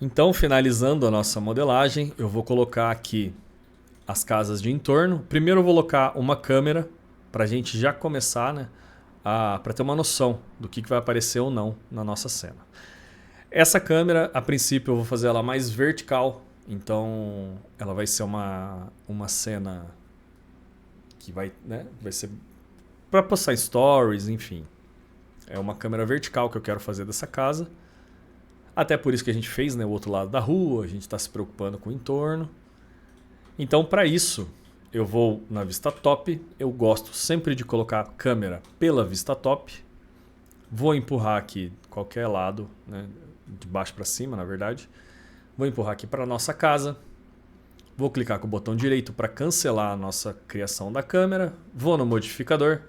Então, finalizando a nossa modelagem, eu vou colocar aqui as casas de entorno. Primeiro eu vou colocar uma câmera para a gente já começar, né, para ter uma noção do que vai aparecer ou não na nossa cena. Essa câmera, a princípio, eu vou fazer ela mais vertical. Então, ela vai ser uma cena que vai ser para postar stories, enfim. É uma câmera vertical que eu quero fazer dessa casa. Até por isso que a gente fez, né, o outro lado da rua, a gente está se preocupando com o entorno. Então, para isso, eu vou na vista top. Eu gosto sempre de colocar a câmera pela vista top. Vou empurrar aqui qualquer lado, né, de baixo para cima, na verdade. Vou empurrar aqui para a nossa casa. Vou clicar com o botão direito para cancelar a nossa criação da câmera. Vou no modificador.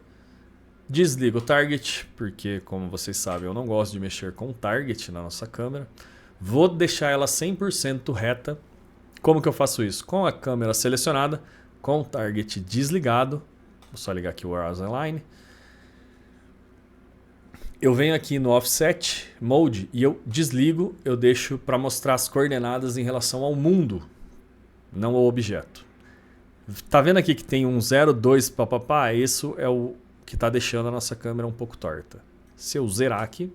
Desligo o target, porque como vocês sabem eu não gosto de mexer com o target na nossa câmera. Vou deixar ela 100% reta. Como que eu faço isso? Com a câmera selecionada, com o target desligado. Vou só ligar aqui o Horizon Line. Eu venho aqui no Offset Mode e eu desligo, eu deixo para mostrar as coordenadas em relação ao mundo, não ao objeto. Tá vendo aqui que tem um 0, 2, papapá? Isso é o que está deixando a nossa câmera um pouco torta. Se eu zerar aqui,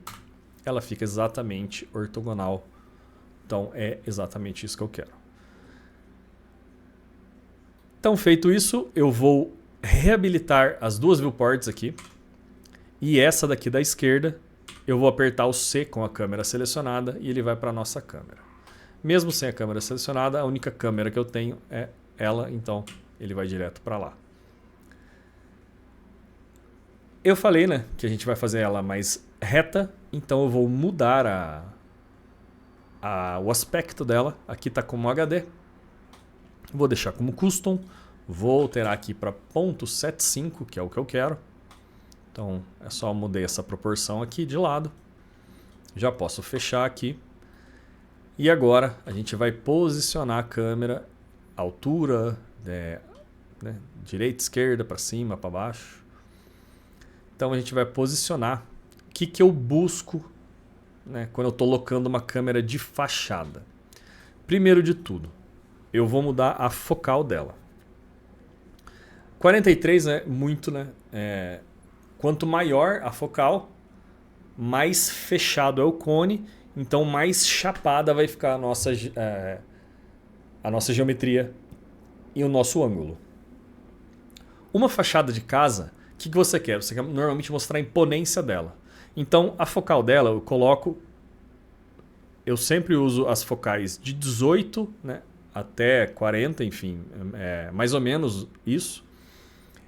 ela fica exatamente ortogonal. Então é exatamente isso que eu quero. Então, feito isso, eu vou reabilitar as duas viewports aqui. E essa daqui da esquerda, eu vou apertar o C com a câmera selecionada e ele vai para a nossa câmera. Mesmo sem a câmera selecionada, a única câmera que eu tenho é ela, então ele vai direto para lá. Eu falei, né, que a gente vai fazer ela mais reta, então eu vou mudar o aspecto dela. Aqui está como HD. Vou deixar como custom. Vou alterar aqui para 0.75, que é o que eu quero. Então é só mudei essa proporção aqui de lado. Já posso fechar aqui. E agora a gente vai posicionar a câmera, altura, direita, esquerda, para cima, para baixo. Então a gente vai posicionar. O que eu busco, né, quando eu estou locando uma câmera de fachada? Primeiro de tudo, eu vou mudar a focal dela. 43 é muito, né? Quanto maior a focal, mais fechado é o cone, então mais chapada vai ficar a nossa geometria e o nosso ângulo. Uma fachada de casa, o que você quer? Você quer normalmente mostrar a imponência dela. Então a focal dela eu sempre uso as focais de 18, né, até 40, enfim, mais ou menos isso.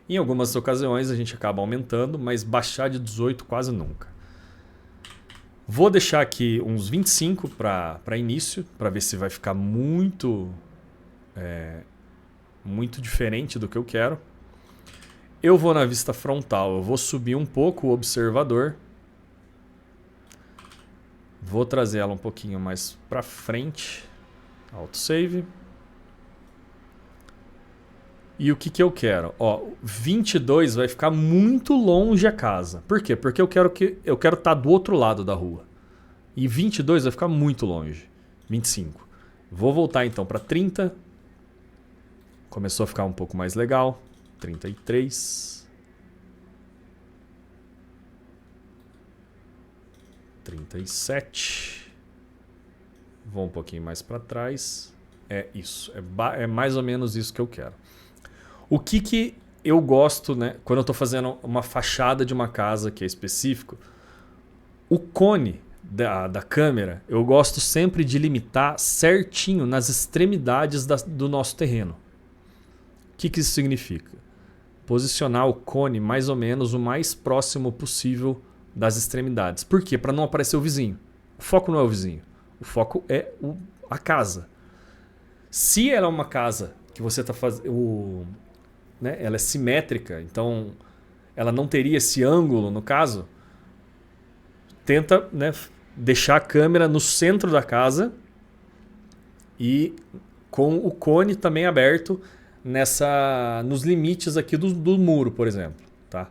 Em algumas ocasiões a gente acaba aumentando, mas baixar de 18 quase nunca. Vou deixar aqui uns 25 para início, para ver se vai ficar muito diferente do que eu quero. Eu vou na vista frontal, eu vou subir um pouco o observador. Vou trazer ela um pouquinho mais para frente. Autosave. E o que eu quero? 22 vai ficar muito longe a casa. Por quê? Porque eu quero estar do outro lado da rua. E 22 vai ficar muito longe. 25. Vou voltar então para 30. Começou a ficar um pouco mais legal. 33. 37. Vou um pouquinho mais para trás. É isso. É mais ou menos isso que eu quero. O que eu gosto, né, quando eu estou fazendo uma fachada de uma casa que é específico, o cone da câmera, eu gosto sempre de limitar certinho nas extremidades do nosso terreno. O que isso significa? Posicionar o cone mais ou menos o mais próximo possível das extremidades. Por quê? Para não aparecer o vizinho. O foco não é o vizinho. O foco é a casa. Se ela é uma casa que você está fazendo... ela é simétrica, então ela não teria esse ângulo no caso. Tenta, né, deixar a câmera no centro da casa e com o cone também aberto nos limites aqui do muro, por exemplo. Tá?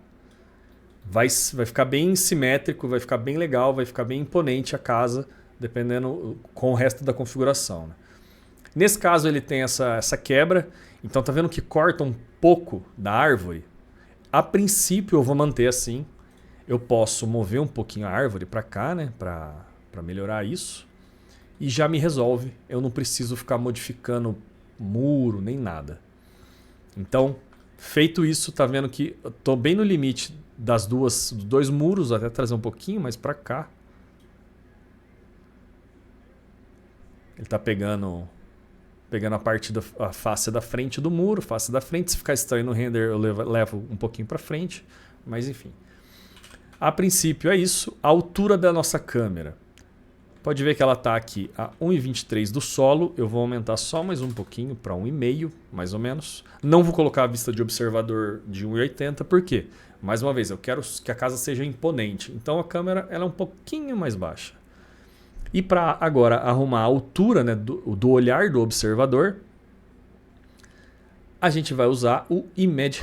Vai ficar bem simétrico, vai ficar bem legal, vai ficar bem imponente a casa dependendo com o resto da configuração. Né? Nesse caso ele tem essa quebra, então tá vendo que corta um pouco da árvore? A princípio eu vou manter assim. Eu posso mover um pouquinho a árvore para cá, né, para melhorar isso. E já me resolve. Eu não preciso ficar modificando muro nem nada. Então, feito isso, tá vendo que eu tô bem no limite dos dois muros, até trazer um pouquinho mais para cá. Ele tá pegando a parte a face da frente do muro, face da frente. Se ficar estranho no render, eu levo um pouquinho para frente, mas enfim. A princípio é isso. A altura da nossa câmera. Pode ver que ela está aqui a 1,23 do solo. Eu vou aumentar só mais um pouquinho para 1,5, mais ou menos. Não vou colocar a vista de observador de 1,80, por quê? Mais uma vez, eu quero que a casa seja imponente. Então a câmera ela é um pouquinho mais baixa. E para agora arrumar a altura, né, do olhar do observador, a gente vai usar o Image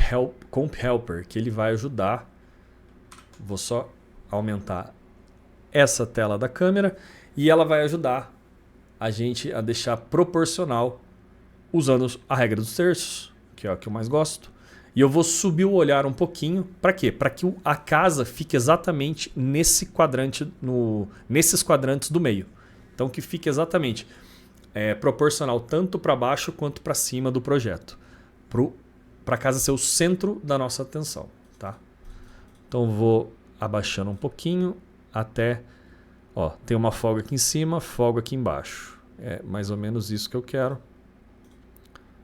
Comp Helper, que ele vai ajudar. Vou só aumentar essa tela da câmera e ela vai ajudar a gente a deixar proporcional usando a regra dos terços, que é o que eu mais gosto. E eu vou subir o olhar um pouquinho. Para quê? Para que a casa fique exatamente nesses quadrantes do meio. Então que fique exatamente proporcional tanto para baixo quanto para cima do projeto. Para a casa ser o centro da nossa atenção. Tá? Então vou abaixando um pouquinho até... Ó, tem uma folga aqui em cima, folga aqui embaixo. É mais ou menos isso que eu quero.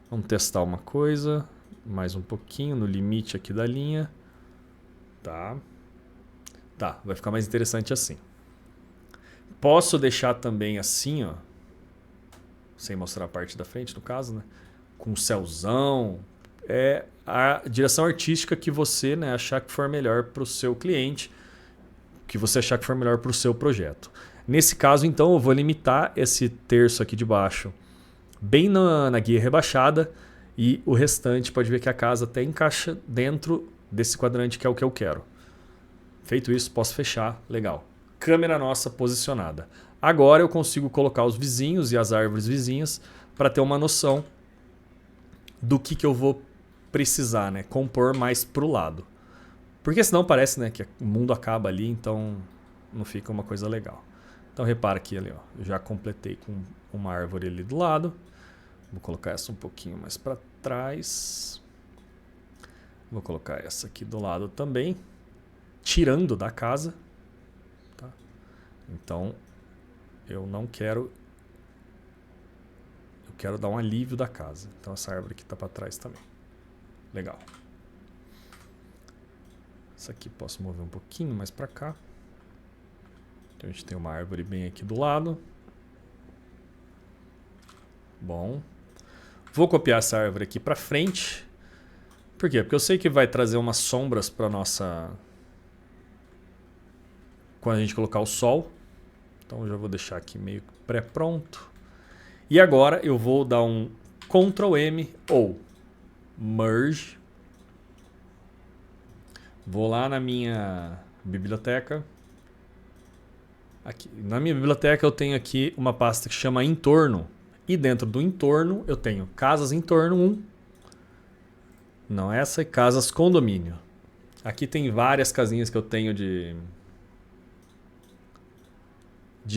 Vamos testar uma coisa. Mais um pouquinho no limite aqui da linha. Tá, vai ficar mais interessante assim. Posso deixar também assim, ó. Sem mostrar a parte da frente, no caso, né? Com céuzão. É a direção artística que você, né, achar que for melhor para o seu cliente. Que você achar que for melhor para o seu projeto. Nesse caso, então, eu vou limitar esse terço aqui de baixo bem na guia rebaixada e o restante pode ver que a casa até encaixa dentro desse quadrante que é o que eu quero. Feito isso, posso fechar. Legal. Câmera nossa posicionada. Agora eu consigo colocar os vizinhos e as árvores vizinhas para ter uma noção do que eu vou precisar, né? Compor mais para o lado. Porque senão parece, né, que o mundo acaba ali, então não fica uma coisa legal. Então repara aqui ali, ó, eu já completei com uma árvore ali do lado. Vou colocar essa um pouquinho mais para trás. Vou colocar essa aqui do lado também, tirando da casa. Tá? Então eu não quero... Eu quero dar um alívio da casa. Então essa árvore aqui está para trás também. Legal. Essa aqui posso mover um pouquinho mais para cá. Então a gente tem uma árvore bem aqui do lado. Bom. Vou copiar essa árvore aqui para frente. Por quê? Porque eu sei que vai trazer umas sombras para nossa... Quando a gente colocar o sol. Então eu já vou deixar aqui meio pré-pronto. E agora eu vou dar um Ctrl M ou Merge. Vou lá na minha biblioteca. Aqui. Na minha biblioteca eu tenho aqui uma pasta que chama Entorno. E dentro do entorno eu tenho Casas Entorno 1. Não essa, e Casas Condomínio. Aqui tem várias casinhas que eu tenho de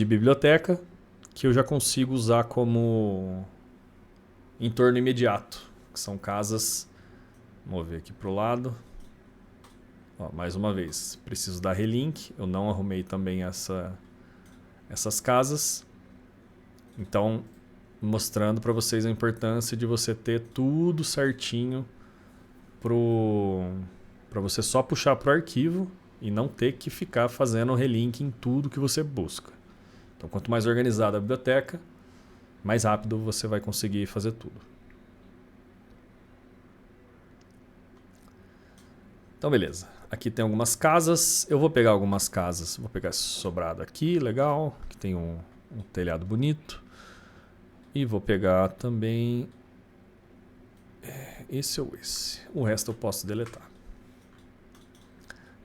biblioteca que eu já consigo usar como entorno imediato. Que são casas... Vamos ver aqui para o lado. Ó, mais uma vez, preciso dar relink. Eu não arrumei também essas casas. Então, mostrando para vocês a importância de você ter tudo certinho para você só puxar para o arquivo e não ter que ficar fazendo relink em tudo que você busca. Então, quanto mais organizada a biblioteca, mais rápido você vai conseguir fazer tudo. Então, beleza. Aqui tem algumas casas. Eu vou pegar algumas casas. Vou pegar esse sobrado aqui, legal. Que tem um telhado bonito. E vou pegar também esse ou esse. O resto eu posso deletar.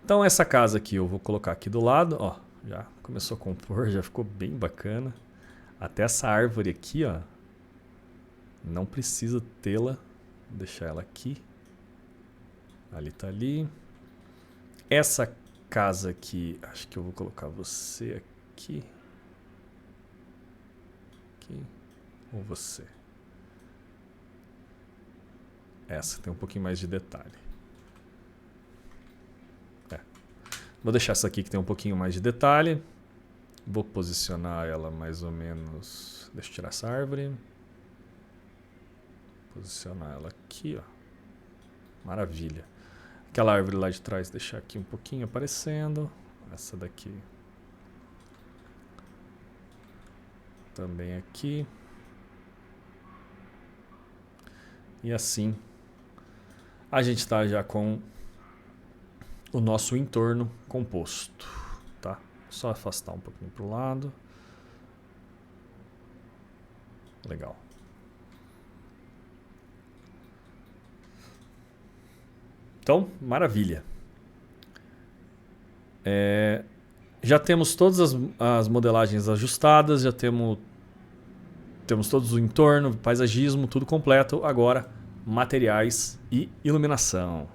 Então essa casa aqui eu vou colocar aqui do lado. Ó, já começou a compor, já ficou bem bacana. Até essa árvore aqui, ó, não precisa tê-la. Vou deixar ela aqui. Ali tá ali. Essa casa aqui, acho que eu vou colocar você aqui. Aqui. Ou você. Essa tem um pouquinho mais de detalhe. Vou deixar essa aqui que tem um pouquinho mais de detalhe. Vou posicionar ela mais ou menos... Deixa eu tirar essa árvore. Posicionar ela aqui, ó. Maravilha. Aquela árvore lá de trás, deixar aqui um pouquinho aparecendo. Essa daqui. Também aqui. E assim, a gente está já com o nosso entorno composto, tá? Só afastar um pouquinho para o lado. Legal. Então, maravilha. Já temos todas as modelagens ajustadas, já temos todos o entorno, paisagismo, tudo completo. Agora, materiais e iluminação.